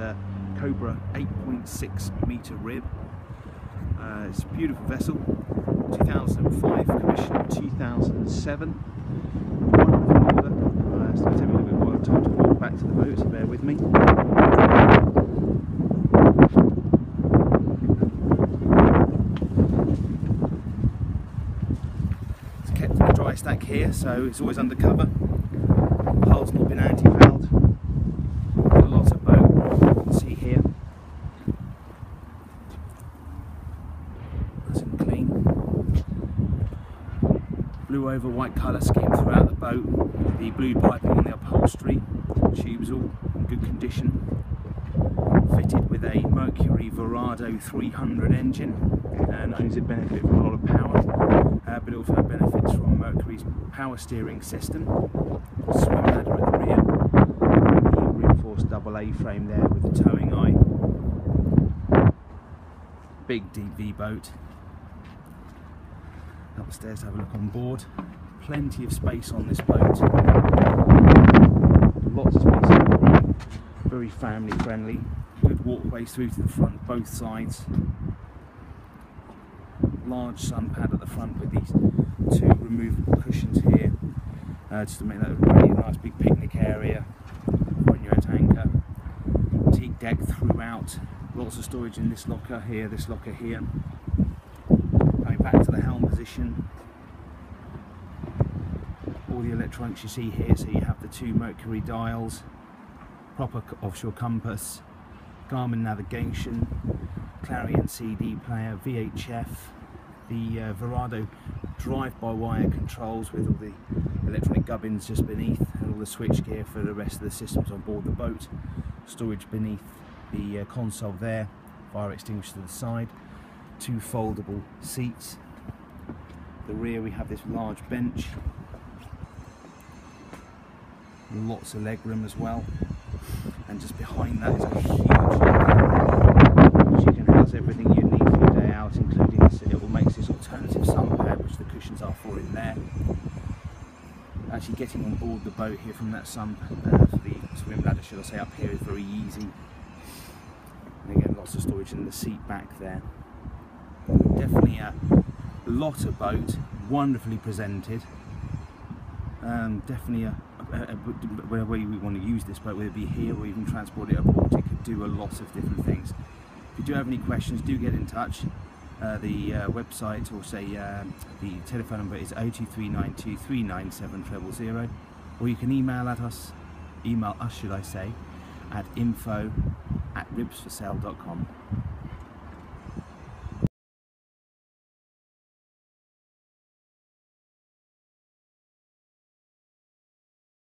a Cobra 8.6 metre rib. It's a beautiful vessel, 2005, commissioned 2007. Wonderful order. It's going to take me a little bit more time to walk back to the boat, so bear with me. It's kept in the dry stack here, so it's always under cover. Hull's not been anti-fouled. A lot of boat, you can see here. Nice and clean. Blue over white colour scheme throughout the boat. The blue piping on the upholstery. Tubes all in good condition. Fitted with a Mercury Verado 300 engine. Not only does it benefit from a lot of power, but it also benefits from Mercury's power steering system. Swim ladder at the rear. The reinforced AA frame there with the towing eye. Big deep V boat. Upstairs, have a look on board. Plenty of space on this boat. Lots of space on the room. Very family friendly. Good walkways through to the front, both sides. Large sun pad at the front with these two removable cushions here, just to make that a really nice big picnic area when you're at anchor. Teak deck throughout. Lots of storage in this locker here, this locker here. Going back to the helm position. All the electronics you see here, so you have the two Mercury dials, proper offshore compass, Garmin navigation, Clarion CD player, VHF, the Verado drive-by-wire controls with all the electronic gubbins just beneath, and all the switch gear for the rest of the systems on board the boat. Storage beneath the console there, fire extinguisher to the side, two foldable seats. The rear we have this large bench. Lots of legroom as well, and just behind that is a huge locker which you can house everything you need for your day out, including this. It will make this alternative sun pad, which the cushions are for in there. Actually getting on board the boat here from that sun for the swim ladder, should I say, up here is very easy. And again, lots of storage in the seat back there. Definitely a lot of boat, wonderfully presented. Definitely where we want to use this boat, whether it be here or even transport it abroad, it could do a lot of different things. If you do have any questions, do get in touch. The website, or say the telephone number is 02392 397 000, or you can email us should I say, at info@ribsforsale.com.